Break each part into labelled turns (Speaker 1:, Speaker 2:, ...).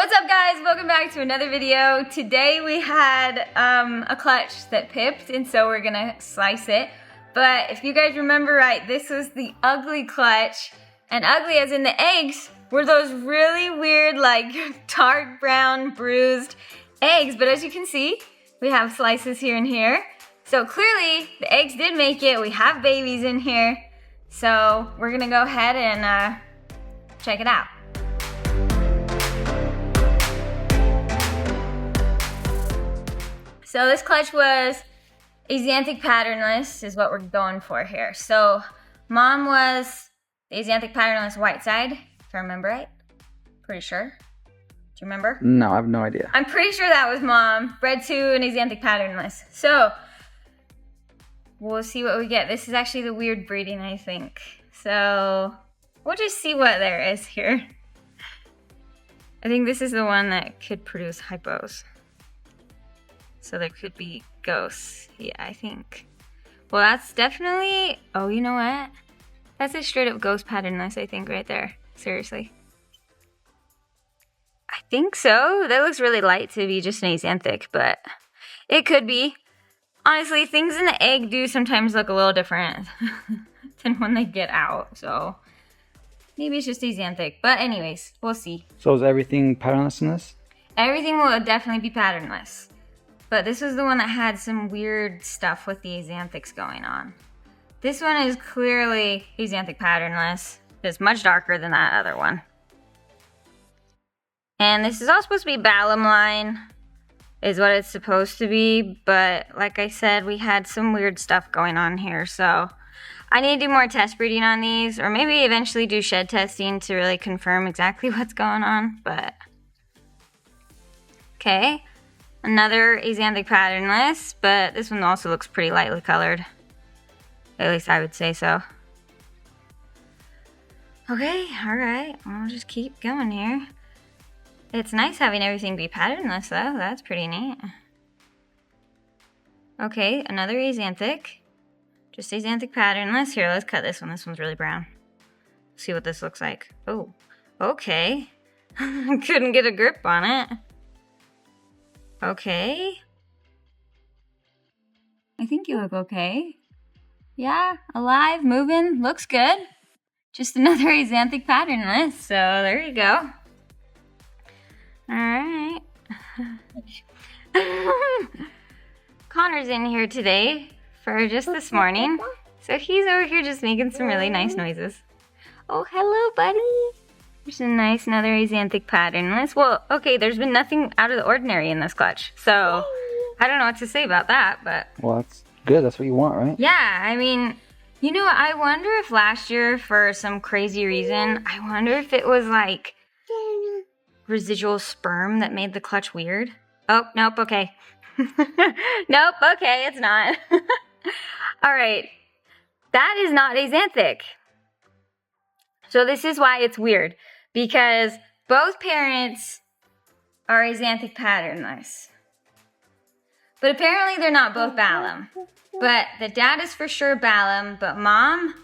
Speaker 1: What's up guys, welcome back to another video. Today we had a clutch that pipped and so we're gonna slice it. But if you guys remember right, this was the ugly clutch, and ugly as in the eggs were those really weird like dark brown bruised eggs. But as you can see, we have slices here and here. So clearly the eggs did make it, we have babies in here. So we're gonna go ahead and check it out. So this clutch was axanthic patternless is what we're going for here. So mom was the axanthic patternless white side, if I remember right. Pretty sure. Do you remember?
Speaker 2: No, I have no idea.
Speaker 1: I'm pretty sure that was mom. Bred to an axanthic patternless. So we'll see what we get. This is actually the weird breeding, I think. So we'll just see what there is here. I think this is the one that could produce hypos. So there could be ghosts. Yeah, I think. Well, that's definitely, oh, you know what? That's a straight up ghost patternless, I think, right there. Seriously. I think so. That looks really light to be just an axanthic, but it could be. Honestly, things in the egg do sometimes look a little different than when they get out, so maybe it's just axanthic. But anyways, we'll see.
Speaker 2: So is everything patternless in this?
Speaker 1: Everything will definitely be patternless. But this was the one that had some weird stuff with the axanthics going on. This one is clearly axanthic patternless. It's much darker than that other one. And this is all supposed to be Balam line, is what it's supposed to be. But like I said, we had some weird stuff going on here. So I need to do more test breeding on these, or maybe eventually do shed testing to really confirm exactly what's going on. But okay. Another axanthic patternless, but this one also looks pretty lightly colored. At least I would say so. Okay, alright, I'll just keep going here. It's nice having everything be patternless though, that's pretty neat. Okay, another axanthic. Just axanthic patternless. Here, let's cut this one. This one's really brown. See what this looks like. Oh, okay. Couldn't get a grip on it. Okay. I think you look okay. Yeah, alive, moving, looks good. Just another axanthic patternless, so there you go. Alright. Connor's in here today for just this morning. So he's over here just making some really nice noises. Oh, hello, buddy. There's a nice another axanthic patternless. Well, okay, there's been nothing out of the ordinary in this clutch. So, I don't know what to say about that, but...
Speaker 2: Well, that's good. That's what you want, right?
Speaker 1: Yeah, I mean, you know, I wonder if last year, for some crazy reason, I wonder if it was like residual sperm that made the clutch weird. Oh, nope, okay. Nope, okay, it's not. Alright, that is not axanthic. So this is why it's weird, because both parents are axanthic patternless. But apparently they're not both Balam. But the dad is for sure Balam, but mom,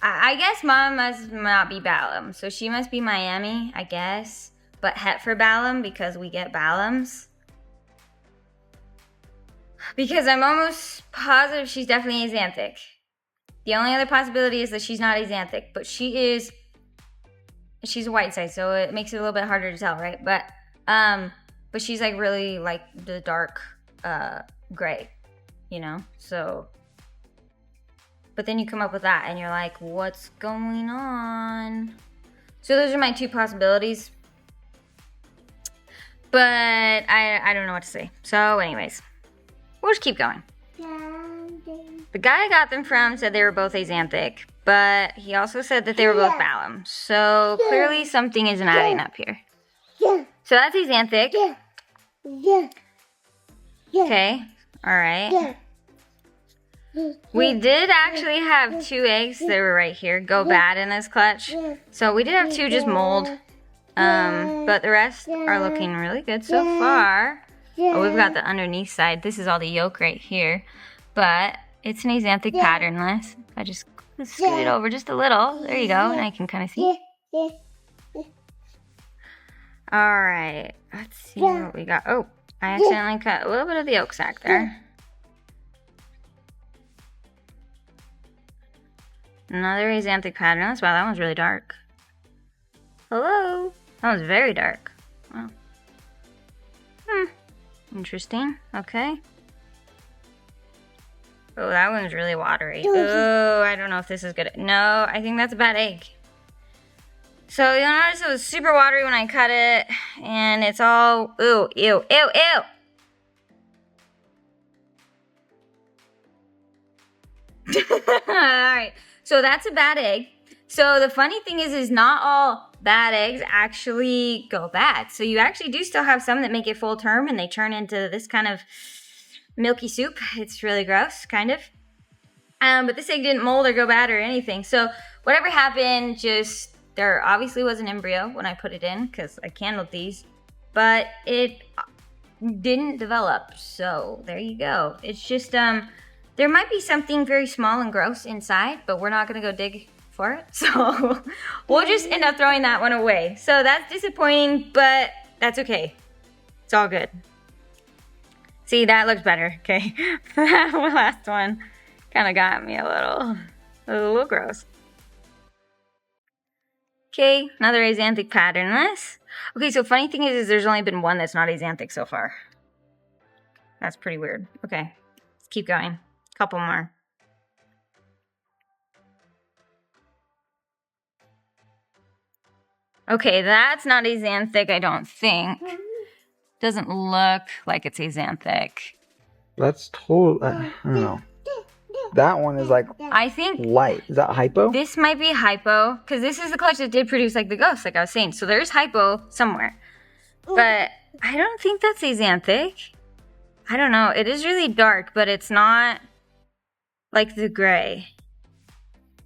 Speaker 1: I guess mom must not be Balam. So she must be Miami, I guess. But het for Balam because we get Balams. Because I'm almost positive she's definitely axanthic. The only other possibility is that she's not axanthic, but she's a white side, so it makes it a little bit harder to tell, right? But she's like really like the dark gray, you know? So, but then you come up with that and you're like, what's going on? So those are my two possibilities. But I don't know what to say. So anyways, we'll just keep going. The guy I got them from said they were both axanthic, but he also said that they were both Balam. So clearly something isn't adding up here. So that's axanthic. Okay, alright. We did actually have two eggs that were right here go bad in this clutch. So we did have two just mold. But the rest are looking really good so far. Oh, we've got the underneath side. This is all the yolk right here. But it's an axanthic patternless. I just scoot it over just a little. There you go, and I can kind of see. Alright, let's see what we got. Oh, I accidentally cut a little bit of the yolk sac there. Another axanthic patternless. Wow, that one's really dark. Hello? That one's very dark. Wow. Interesting. Okay. Oh, that one's really watery. Oh, I don't know if this is good. No, I think that's a bad egg. So you'll notice it was super watery when I cut it, and it's all, ooh, ew, ew, ew. Alright, so that's a bad egg. So the funny thing is not all bad eggs actually go bad. So you actually do still have some that make it full term and they turn into this kind of milky soup. It's really gross, kind of. But this egg didn't mold or go bad or anything. So whatever happened, just, there obviously was an embryo when I put it in because I candled these, but it didn't develop. So there you go. It's just, there might be something very small and gross inside, but we're not going to go dig for it. So we'll just end up throwing that one away. So that's disappointing, but that's okay. It's all good. See, that looks better. Okay. That last one kind of got me a little gross. Okay, another axanthic patternless. Okay, so funny thing is there's only been one that's not axanthic so far. That's pretty weird. Okay, let's keep going. Couple more. Okay, that's not axanthic, I don't think. Doesn't look like it's axanthic.
Speaker 2: That's total. I don't know. That one is like,
Speaker 1: I think
Speaker 2: light. Is that hypo?
Speaker 1: This might be hypo, because this is the clutch that did produce like the ghost, like I was saying. So there's hypo somewhere. But I don't think that's axanthic. I don't know. It is really dark, but it's not like the gray.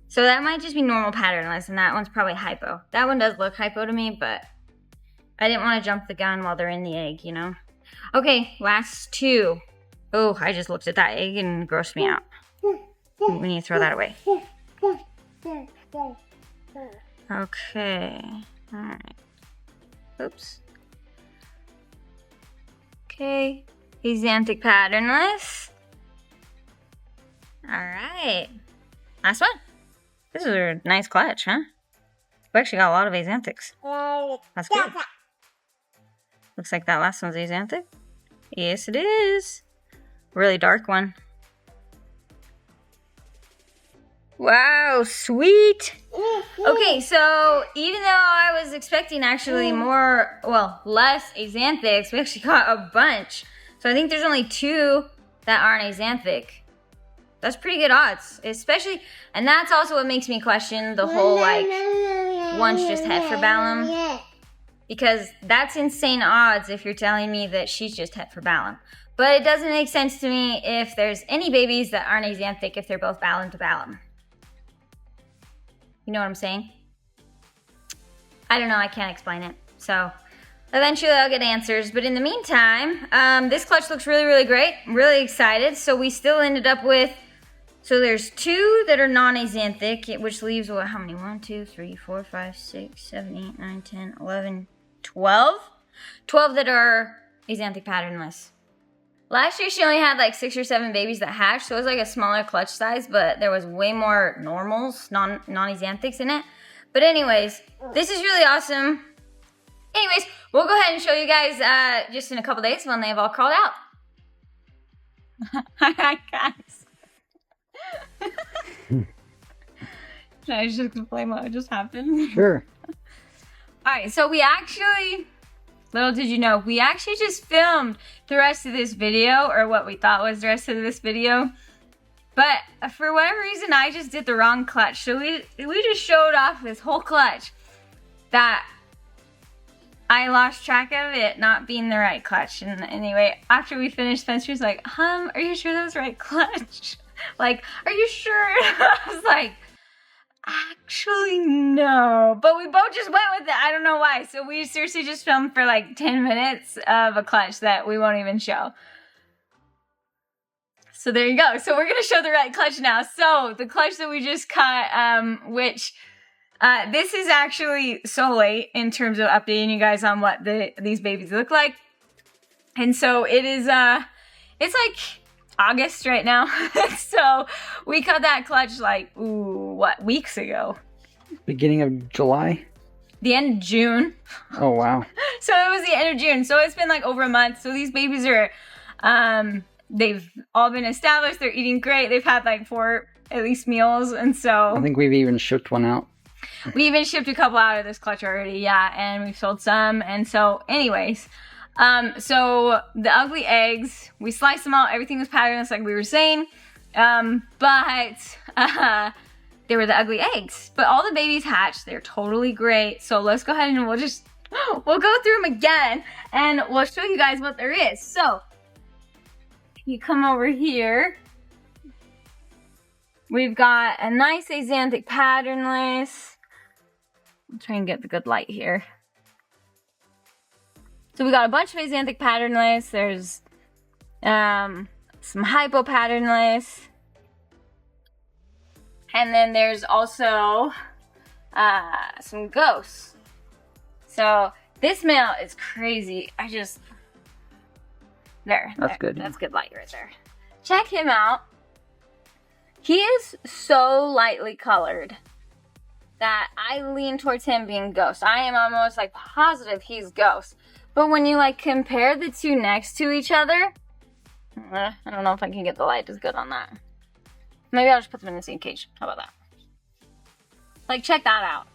Speaker 1: So that might just be normal patternless, and that one's probably hypo. That one does look hypo to me, but I didn't want to jump the gun while they're in the egg, you know? Okay, last two. Oh, I just looked at that egg and grossed me out. We need to throw that away. Okay. Alright. Oops. Okay. Axanthic patternless. Alright. Last one. This is a nice clutch, huh? We actually got a lot of axanthics. That's good. Looks like that last one's axanthic. Yes, it is. Really dark one. Wow, sweet. Okay, so even though I was expecting actually less axanthics, we actually got a bunch. So I think there's only 2 that aren't axanthic. That's pretty good odds, especially, and that's also what makes me question the whole, like, one's just heterobalum. Because that's insane odds if you're telling me that she's just heterobalum. But it doesn't make sense to me if there's any babies that aren't axanthic if they're both balum to balum. You know what I'm saying? I don't know, I can't explain it. So eventually I'll get answers. But in the meantime, this clutch looks really, really great. I'm really excited. So we still ended up with, so there's 2 that are non-axanthic, which leaves, what, how many? 1, 2, 3, 4, 5, 6, 7, 8, 9, 10, 11, 12? 12 that are axanthic patternless. Last year she only had like 6 or 7 babies that hatched, so it was like a smaller clutch size, but there was way more normals, non-axanthics in it. But anyways, this is really awesome. Anyways, we'll go ahead and show you guys just in a couple days when they've all crawled out. Alright guys. Should I just explain what just happened?
Speaker 2: Sure.
Speaker 1: Alright, so we actually, little did you know, we actually just filmed the rest of this video, or what we thought was the rest of this video. But for whatever reason, I just did the wrong clutch. So we just showed off this whole clutch that I lost track of it not being the right clutch. And anyway, after we finished, Spencer's like, are you sure that was the right clutch? Like, are you sure? I was like, actually, no. But we both just went with it. I don't know why. So we seriously just filmed for like 10 minutes of a clutch that we won't even show. So there you go. So we're going to show the right clutch now. So the clutch that we just cut, which This is actually so late in terms of updating you guys on what these babies look like. And so it is, it's like August right now. So we cut that clutch like, weeks ago?
Speaker 2: Beginning of July?
Speaker 1: The end of June.
Speaker 2: Oh, wow.
Speaker 1: So it was the end of June. So it's been like over a month. So these babies are, they've all been established. They're eating great. They've had like 4 at least meals. And so
Speaker 2: I think we've even shipped one out.
Speaker 1: We even shipped a couple out of this clutch already. Yeah. And we've sold some. And so anyways, so the ugly eggs, we sliced them out. Everything was patternless like we were saying. But they were the ugly eggs. But all the babies hatched. They're totally great. So let's go ahead and we'll go through them again. And we'll show you guys what there is. So you come over here. We've got a nice axanthic patternless. I'll try and get the good light here. So we got a bunch of axanthic patternless. There's some hypo patternless. And then there's also some ghosts. So this male is crazy. That's
Speaker 2: good.
Speaker 1: That's good light right there. Check him out. He is so lightly colored that I lean towards him being ghost. I am almost like positive he's ghost. But when you like compare the two next to each other, I don't know if I can get the light as good on that. Maybe I'll just put them in the same cage. How about that? Like, check that out.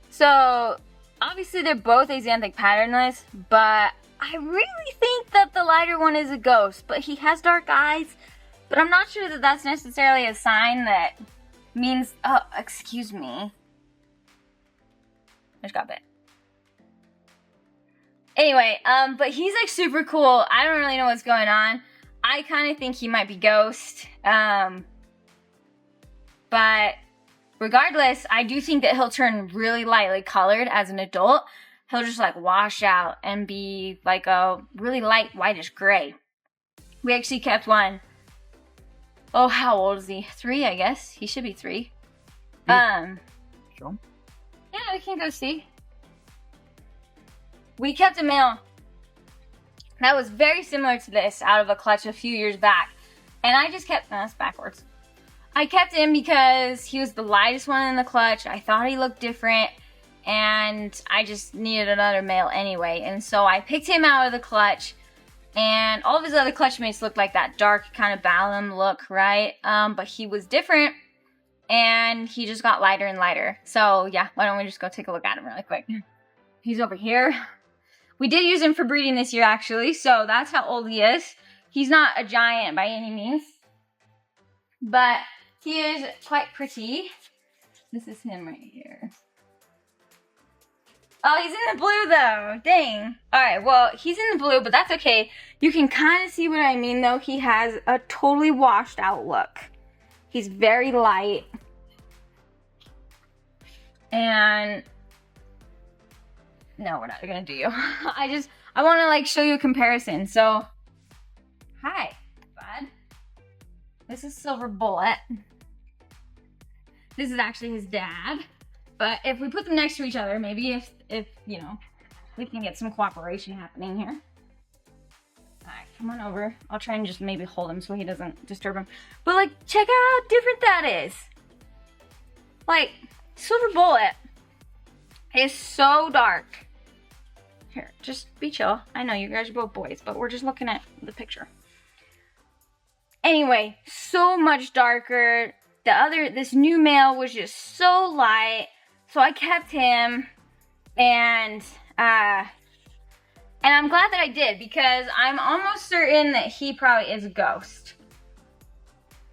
Speaker 1: So, obviously they're both axanthic patternless, but I really think that the lighter one is a ghost. But he has dark eyes, but I'm not sure that that's necessarily a sign that means, oh, excuse me. I just got bit. Anyway, but he's like super cool. I don't really know what's going on. I kind of think he might be ghost. But regardless, I do think that he'll turn really lightly colored as an adult. He'll just like wash out and be like a really light whitish gray. We actually kept one. Oh, how old is he? 3, I guess. He should be 3.
Speaker 2: Show him.
Speaker 1: Yeah, we can go see. We kept a male that was very similar to this out of a clutch a few years back. And I just kept, that's backwards. I kept him because he was the lightest one in the clutch. I thought he looked different and I just needed another male anyway. And so I picked him out of the clutch and all of his other clutch mates looked like that dark kind of Balam look, right? But he was different and he just got lighter and lighter. So yeah, why don't we just go take a look at him really quick. He's over here. We did use him for breeding this year actually, so that's how old he is. He's not a giant by any means, but he is quite pretty. This is him right here. Oh, he's in the blue though, dang. All right, well, he's in the blue, but that's okay. You can kind of see what I mean though. He has a totally washed out look. He's very light. And no, we're not gonna do you. I want to like show you a comparison. So, hi, bud. This is Silver Bullet. This is actually his dad. But if we put them next to each other, maybe if you know, we can get some cooperation happening here. All right, come on over. I'll try and just maybe hold him so he doesn't disturb him. But like, check out how different that is. Like, Silver Bullet is so dark. Here, just be chill. I know you guys are both boys, but we're just looking at the picture. Anyway, so much darker. This new male was just so light. So I kept him, and I'm glad that I did because I'm almost certain that he probably is a ghost.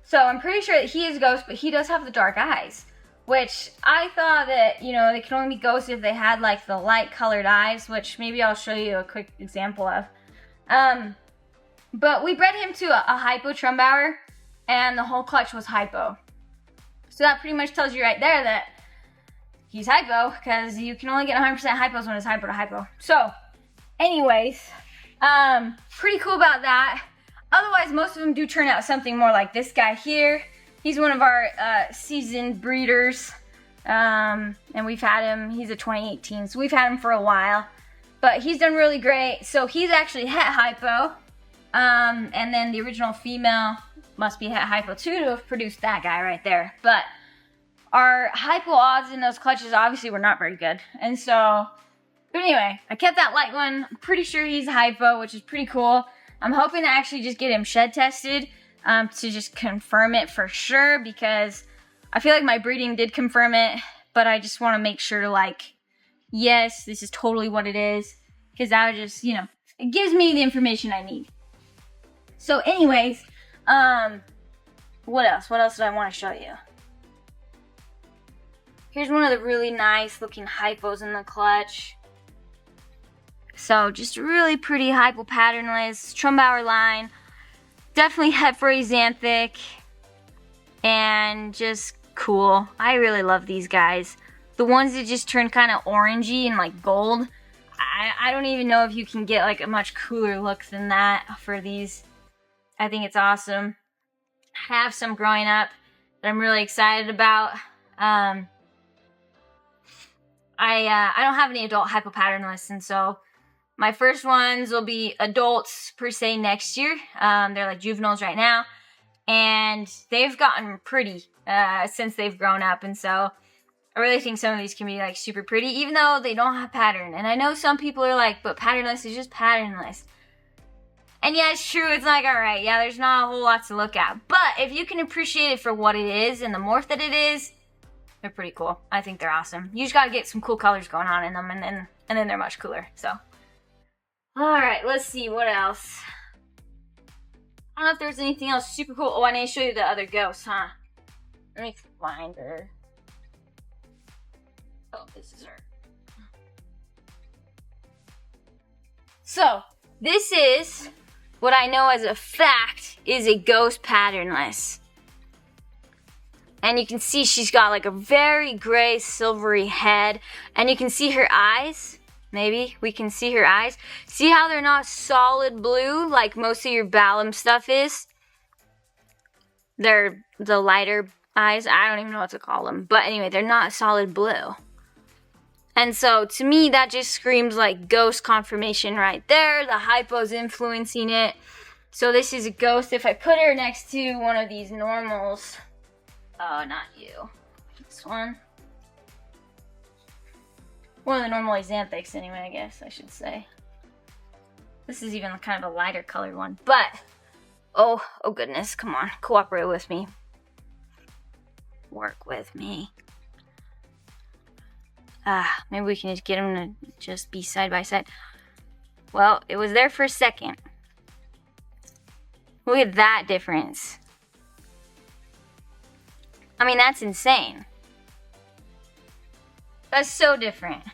Speaker 1: So I'm pretty sure that he is a ghost, but he does have the dark eyes. Which I thought that, you know, they could only be ghosts if they had like the light colored eyes, which maybe I'll show you a quick example of. But we bred him to a hypo Trumbauer and the whole clutch was hypo. So that pretty much tells you right there that he's hypo because you can only get 100% hypos when it's hypo to hypo. So anyways, pretty cool about that. Otherwise, most of them do turn out something more like this guy here. He's one of our seasoned breeders. And we've had him, he's a 2018, so we've had him for a while. But he's done really great. So he's actually het hypo. And then the original female must be het hypo too to have produced that guy right there. But our hypo odds in those clutches obviously were not very good. And so, but anyway, I kept that light one. I'm pretty sure he's hypo, which is pretty cool. I'm hoping to actually just get him shed tested to just confirm it for sure, because I feel like my breeding did confirm it, but I just want to make sure, like, yes, this is totally what it is, because that would just, you know, it gives me the information I need. So anyways, what else? What else did I want to show you? Here's one of the really nice looking hypos in the clutch. So just really pretty hypo patternless, Trumbauer line. Definitely het for Xanthic. And just cool. I really love these guys. The ones that just turn kind of orangey and like gold. I don't even know if you can get like a much cooler look than that for these. I think it's awesome. I have some growing up that I'm really excited about. I don't have any adult hypo patternless, and so my first ones will be adults per se next year. They're like juveniles right now, and they've gotten pretty since they've grown up, and so I really think some of these can be like super pretty, even though they don't have pattern. And I know some people are like, but patternless is just patternless. And yeah, it's true. It's like, all right, yeah, there's not a whole lot to look at. But if you can appreciate it for what it is and the morph that it is, they're pretty cool. I think they're awesome. You just gotta get some cool colors going on in them, and then they're much cooler. So, all right, let's see what else. I don't know if there's anything else super cool. Oh, I need to show you the other ghost, huh? Let me find her. Oh, this is her. So, this is what I know as a fact is a ghost patternless. And you can see she's got like a very gray silvery head. And you can see her eyes. Maybe we can see her eyes. See how they're not solid blue like most of your Balam stuff is? They're the lighter eyes. I don't even know what to call them. But anyway, they're not solid blue. And so to me, that just screams like ghost confirmation right there. The hypo's influencing it. So this is a ghost. If I put her next to one of these normals. Oh, not you. This one. One of the normal Xanthics anyway, I guess I should say. This is even kind of a lighter colored one. But, oh goodness, come on. Cooperate with me. Work with me. Maybe we can just get them to just be side by side. Well, it was there for a second. Look at that difference. I mean, that's insane. That's so different.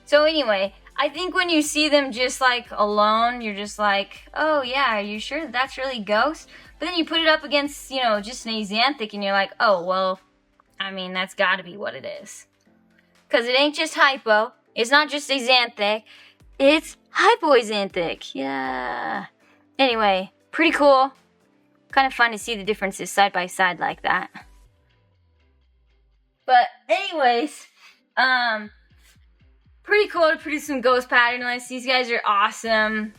Speaker 1: So anyway, I think when you see them just like alone, you're just like, oh yeah, are you sure that's really ghost? But then you put it up against, you know, just an Xanthic and you're like, oh, well, I mean, that's gotta be what it is. Because it ain't just hypo. It's not just Xanthic. It's hypoxanthic. Yeah. Anyway, pretty cool. Kind of fun to see the differences side by side like that. But anyways, pretty cool to produce some ghost patternless. These guys are awesome.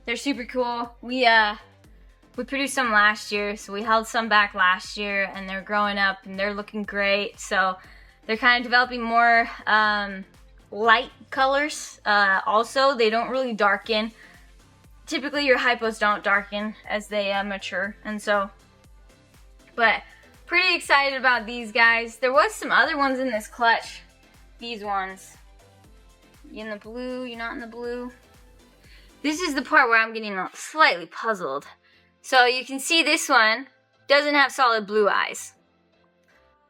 Speaker 1: They're super cool. We produced some last year, so we held some back last year, and they're growing up and they're looking great. So they're kind of developing more light colors. Also, they don't really darken. Typically, your hypos don't darken as they mature, and so, but pretty excited about these guys. There was some other ones in this clutch. These ones. You in the blue? You're not in the blue? This is the part where I'm getting slightly puzzled. So you can see this one doesn't have solid blue eyes,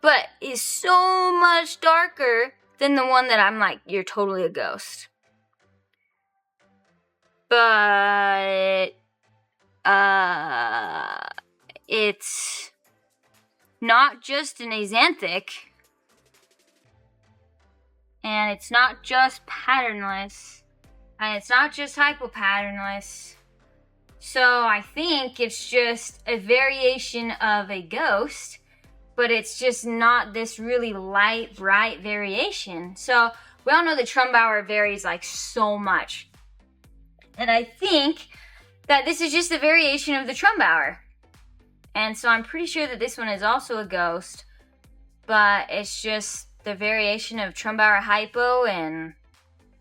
Speaker 1: but is so much darker than the one that I'm like, you're totally a ghost. But it's not just an Xanthic, and it's not just patternless, and it's not just hypopatternless. So I think it's just a variation of a ghost, but it's just not this really light, bright variation. So we all know the Trumbauer varies like so much. And I think that this is just a variation of the Trumbauer. And so I'm pretty sure that this one is also a ghost, but it's just the variation of Trumbauer Hypo, and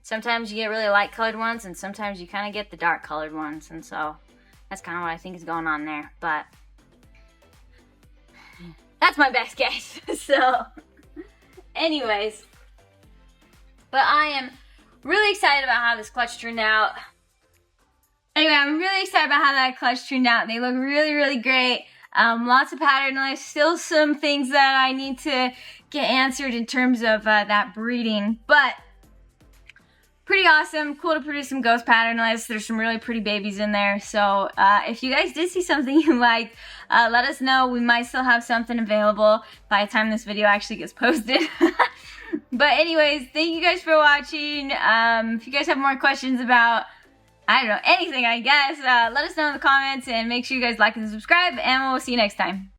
Speaker 1: sometimes you get really light colored ones and sometimes you kind of get the dark colored ones, and so that's kind of what I think is going on there, but that's my best guess. So anyways, but I am really excited about how this clutch turned out. Anyway, I'm really excited about how that clutch turned out. They look really, really great. Lots of pattern life. Still some things that I need to get answered in terms of that breeding, but pretty awesome. Cool to produce some ghost pattern lists. There's some really pretty babies in there. So if you guys did see something you liked, let us know. We might still have something available by the time this video actually gets posted. But anyways, thank you guys for watching. If you guys have more questions about, I don't know, anything, I guess, let us know in the comments, and make sure you guys like and subscribe, and we'll see you next time.